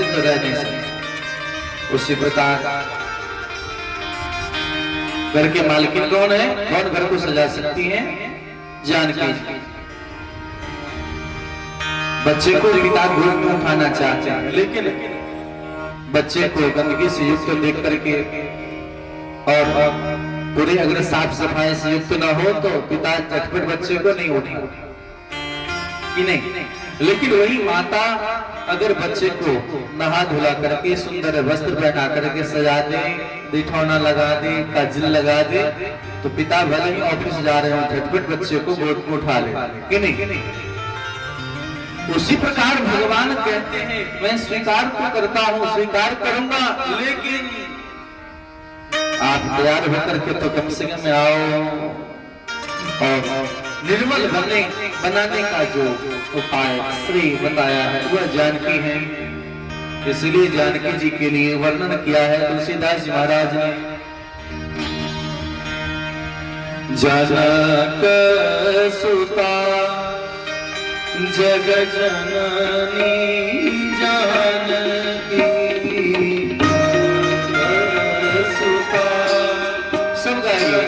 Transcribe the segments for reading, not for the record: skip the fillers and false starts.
से तो रह नहीं सकते। उसी प्रकार घर के मालकिन कौन है? कौन घर को सजा सकती है? जानकी जी। बच्चे को पिता गोद में उठाना चाहते हैं, लेकिन बच्चे को गंदगी से युक्त देख करके और पूरे अगर साफ सफाई से युक्त न हो तो पिता झटपट बच्चे को नहीं उठा कि नहीं। लेकिन वही माता अगर बच्चे को नहा धुला करके सुंदर वस्त्र पहना करके सजा दे, बिठौना लगा दे, काजल लगा दे, तो पिता भले ही ऑफिस जा रहे हो झटपट बच्चे को गोद में उठा ले कि नहीं। उसी प्रकार भगवान कहते हैं मैं स्वीकार तो करता हूं, स्वीकार करूंगा, लेकिन आप तैयार होकर के तो कम से कम आओ और निर्मल बनाने का जो उपाय श्री बताया है वह जानकी है। इसलिए जानकी जी के लिए वर्णन किया है तुलसीदास जी महाराज ने। जनक सुता जग जननी जानकी सुता, सब गाएंगे।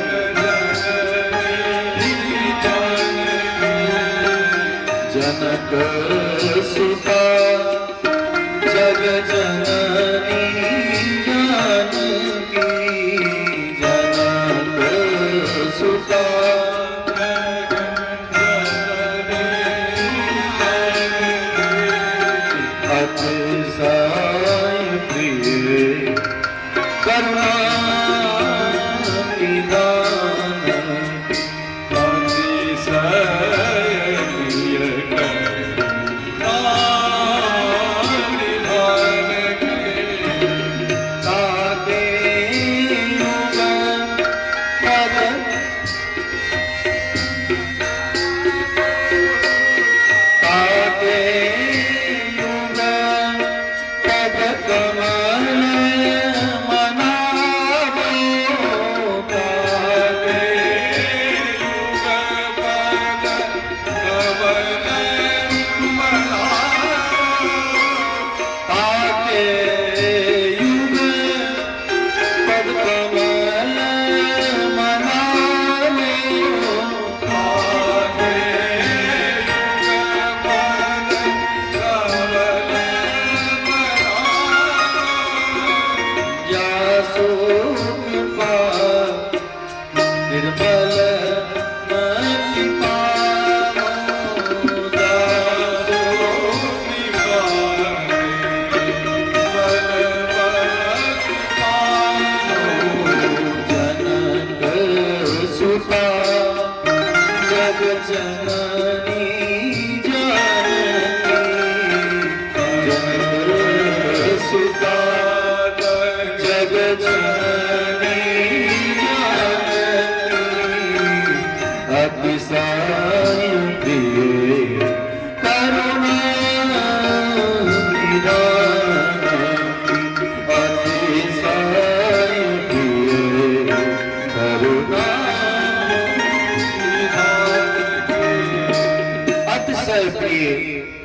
जनक सुता जग जननी जानकी, जनक सुता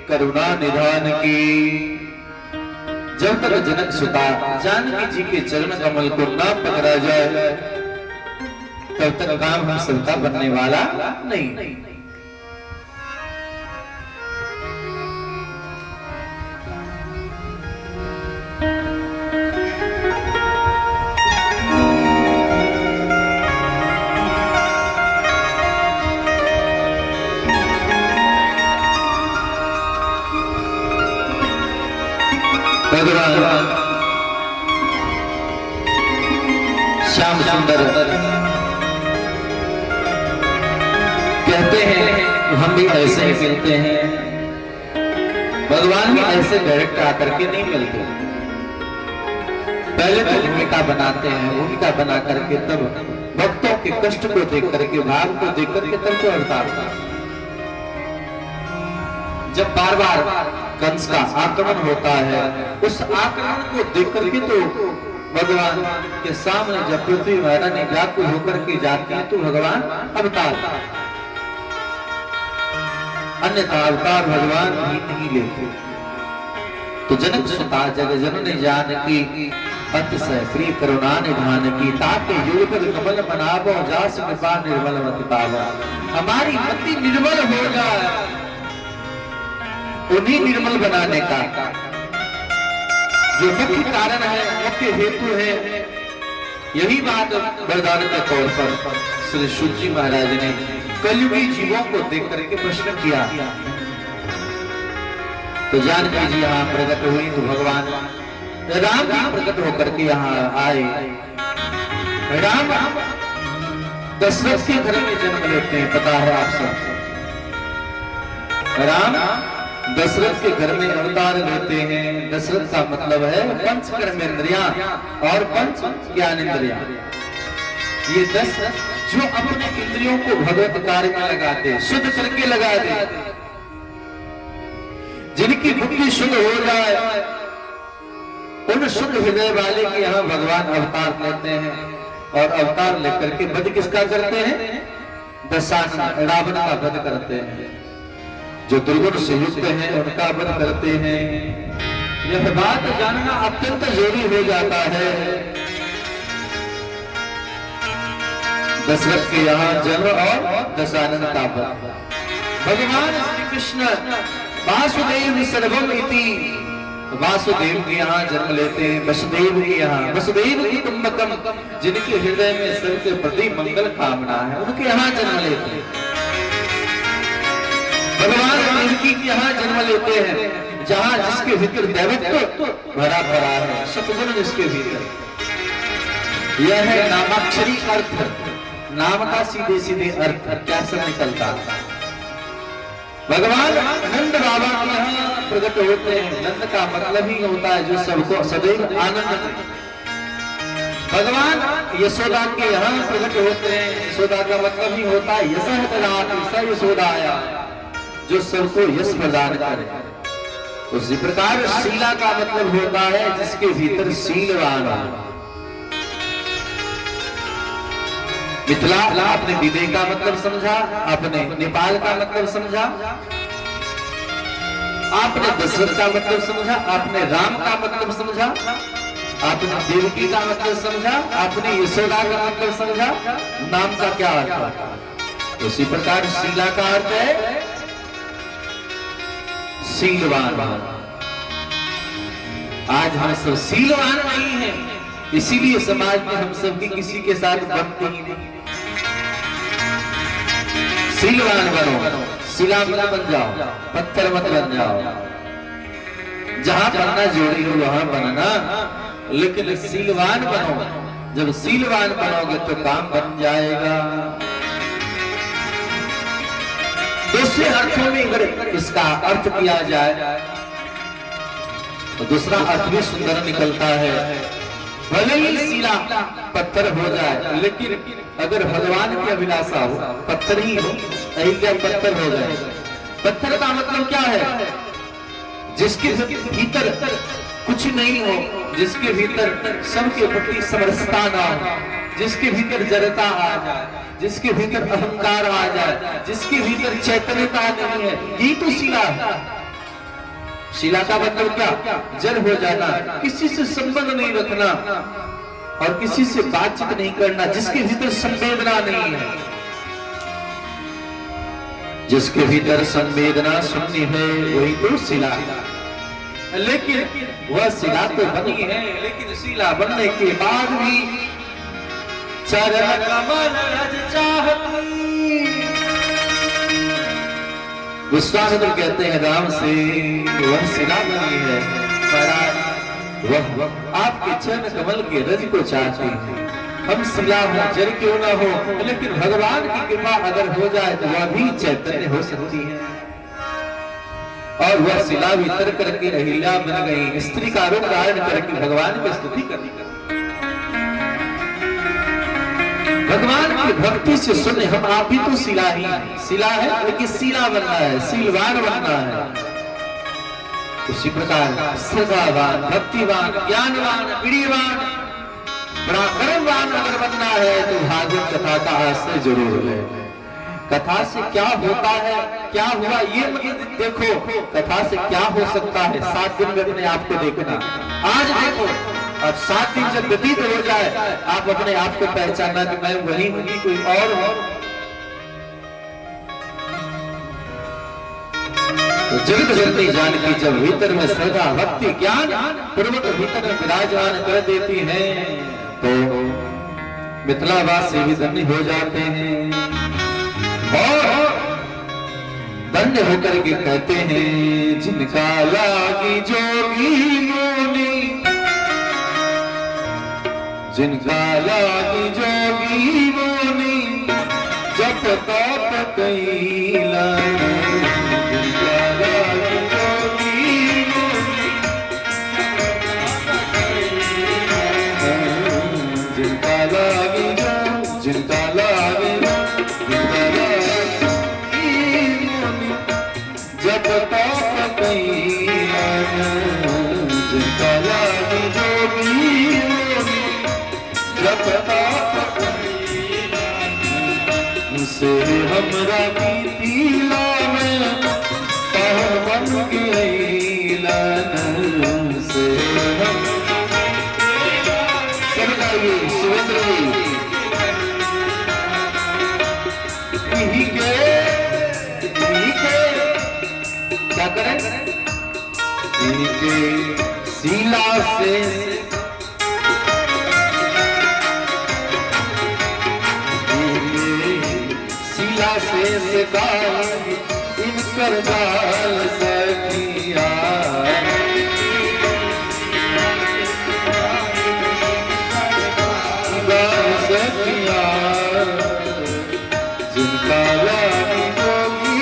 करुणा निधान की। जब तक जनक सुता जानकी जी के चरण कमल को न पकड़ा जाए तब तक काम हम सबका बनने वाला नहीं। भगवान श्याम सुंदर कहते हैं हम भी ऐसे ही मिलते हैं। भगवान भी ऐसे डायरेक्ट आकर के नहीं मिलते, पहले तो भूमिका बनाते हैं, भूमिका बना करके तब भक्तों के कष्ट को देख करके, भाव को देख करके तब तो अवतार। जब बार बार कंस का आक्रमण होता है, उस आक्रमण को देख करके तो भगवान के सामने जब पृथ्वी महारानी व्याकुल होकर के जाती है तो भगवान अवतार, अन्यथा अवतार भगवान ही नहीं लेते। तो जनक सुता जग जननी जान की अतिशय प्रिय करुणा निधान की ताके युग कर कमल बनावो जास कृपा निर्मल मति पावो। हमारी मति निर्मल हो जाए, उन्हीं निर्मल बनाने का जो मुख्य कारण है, मुख्य हेतु है। यही बात वरदान के तौर पर श्री शुक जी महाराज ने कलयुगी जीवों को देख करके प्रश्न किया। तो जानकी जी यहाँ प्रकट हुई तो भगवान राम जी प्रकट होकर के यहाँ आए। राम दशरथ के घर में जन्म लेते हैं, पता है आप सब। राम दशरथ के घर में अवतार लेते हैं। दशरथ का मतलब है पंच कर्मेंद्रियां और पंच ज्ञानेंद्रियां। ये 10 जो अपने इंद्रियों को भगवत कार्य में लगाते, शुद्ध करके लगा दे, जिनकी बुद्धि शुद्ध हो जाए, उन शुद्ध हृदय वाले के यहाँ भगवान अवतार लेते हैं। और अवतार लेकर के वध किसका करते हैं? दशानन रावण का वध करते हैं। जो दुर्गुण से युक्त हैं उनका वध करते हैं। यह बात जानना अत्यंत जरूरी हो जाता है। दशरथ के यहाँ जन्म और दशानन का वध। भगवान श्री कृष्ण वासुदेव सर्वम इति, वासुदेव के यहाँ जन्म लेते हैं। वसुदेव के यहाँ, वसुदेव कुटुंबकम, जिनके हृदय में सबके प्रति मंगल कामना है, उनके यहाँ जन्म लेते हैं। भगवान देवकी के यहाँ जन्म लेते हैं, जहाँ जिसके भीतर दैवत्व भरा भरा है, सतगुण जिसके भीतर। यह है नामाक्षरी अर्थ, नाम का सीधे सीधे अर्थ क्या से निकलता है। भगवान नंद बाबा के यहाँ प्रकट होते हैं। नंद का मतलब ही होता है जो सबको सदैव आनंद। भगवान यशोदा के यहाँ प्रकट होते हैं। यशोदा का मतलब ही होता है यशः ददाति स यशोदाया, जो सबको यश प्रदान करे। उसी प्रकार शीला का मतलब होता है जिसके भीतर शीलवान हो। मिथिला आपने विदय का मतलब समझा, आपने नेपाल का मतलब समझा, आपने दशरथ का मतलब समझा, आपने राम का मतलब समझा, आपने देवकी का मतलब समझा, आपने यशोदा का मतलब समझा। नाम का क्या अर्थ है? उसी प्रकार शीला का अर्थ है शीलवान। आज हम सब शीलवान नहीं हैं, इसीलिए समाज में हम सब की किसी के साथ बनते ही नहीं। शीलवान बनो, शिला मत बन जाओ, पत्थर मत बन जाओ। जहां बनना जोड़ी हो वहां बनना, लेकिन शीलवान बनो। जब शीलवान बनोगे तो काम बन जाएगा। दूसरे अर्थों में अगर इसका अर्थ किया जाए तो दूसरा अर्थ भी सुंदर निकलता है। भले ही शिला पत्थर हो जाए, लेकिन अगर भगवान की अभिलाषा हो, पत्थर ही हो, अहिल्या पत्थर हो जाए। पत्थर का मतलब क्या है? जिसके भीतर कुछ नहीं हो, जिसके भीतर सबके प्रति समरसता ना हो, जिसके भीतर जड़ता आ जाए, जिसके भीतर अहंकार आ जाए, जिसके भीतर चैतन्यता नहीं है, यही तो शिला है। शिला का मतलब क्या? जड़ हो जाना, किसी से संबंध नहीं रखना और किसी से बातचीत नहीं करना, जिसके भीतर संवेदना नहीं है। जिसके भीतर संवेदना शून्य है वही तो शिला है। लेकिन वह शिला तो बनी है, लेकिन शिला बनने के बाद भी चरण कमल रज चाहती। विश्वामित्र कहते हैं राम से, वह शिला बनी है, वह आपके चरण कमल के रज को चाहती है। हम शिला हो, जड़ क्यों ना हो, लेकिन भगवान की कृपा अगर हो जाए तो वह भी चैतन्य हो सकती है। और वह शिला भी तर करके अहिल्या बन गई, स्त्री का रूप धारण करके भगवान की स्तुति करती। भगवान की भक्ति से सुने हम आप भी तो शिला ही, शिला है लेकिन शिला बनना है, शीलवान बनना है। उसी प्रकार श्रद्धावान, भक्तिवान, ज्ञानवान, प्रियवान, पराक्रमवान अगर बनना है तो भागवत कथा का आश्रय जरूर ले। कथा से क्या होता है, क्या हुआ ये मतलब देखो, कथा से क्या हो सकता है 7 दिन में अपने आप को देखना। आज देखो, अब 7 दिन जब व्यतीत हो जाए, आप अपने आप को पहचानना कि मैं वही हूं, कोई और हूं। तो जगत जननी जानकी जब भीतर में श्रद्धा भक्ति ज्ञान पूर्वक भीतर में विराजमान कर देती है, तो मिथिलावासी भी धन्य हो जाते हैं और धन्य होकर के कहते हैं, जिनका लागी जोगी मुनि, जिनका लागी जोगी मुनि, जप तप कैला, जिनका लागी जोगी मुनि, जिनका लागी जो, जिनका लागी जप तप कैला, जिनका लागी जोगी मुनि, जप तप कैला, से हमरा बीतीला में पावन बन गईला, से हम सब गाइए सुरेंद्र जी के क्या करें, इनके शीला से शीला से गाय इनकर गाल सखिया, गाल सखिया, जिनका लागी जोगी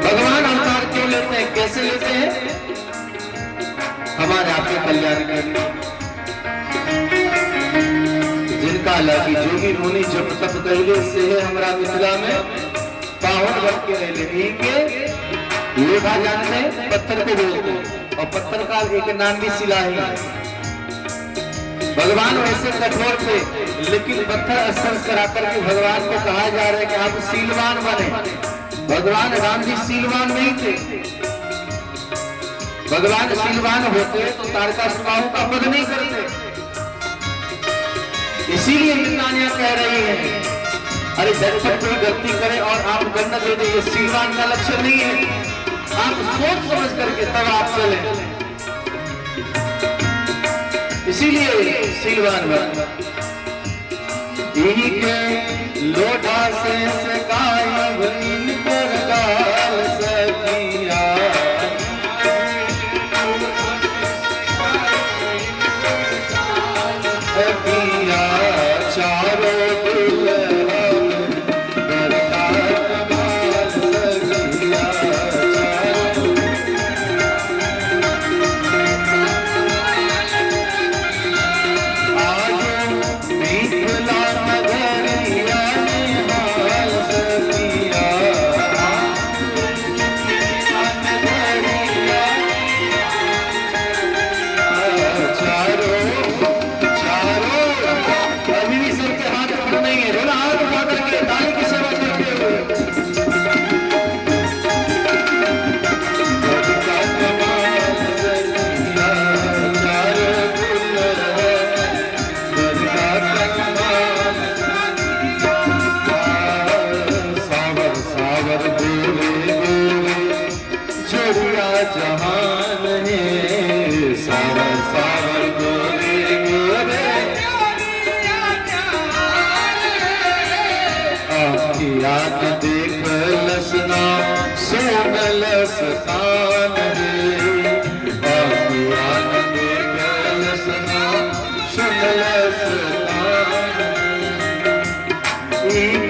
भगवान अवतार क्यों लेते हैं, कैसे लेते हैं, हमारे आपके कल्याण के लिए। जिनका लागी जोगी मुनि जप तप कैले, से है हमरा मिथिला में पावन बन के रहले। के लोढ़ा जानते हैं, पत्थर को बोलते हैं, और पत्थर का एक नाम भी शिला है। भगवान वैसे कठोर थे, लेकिन पत्थर स्पर्श करा करके भगवान को कहा जा रहा है कि आप शीलवान बने। भगवान राम जी शीलवान नहीं थे। भगवान शीलवान होते तो तारकासुराओं का वध नहीं करते। इसीलिए नितानिया कह रही है, अरे झटपट कोई गलती करे और आप दंड दे दे, ये शीलवान का लक्षण नहीं है। आप सोच समझ करके तब आप चले, इसीलिए शीलवान बना। के लोटा से सकाई बनी पर गाल सकिया, सकिया चारों जहान है सारा सावर गोरे गोरे, आपकी याद देख लसना सोन लसतान है, आपकी एक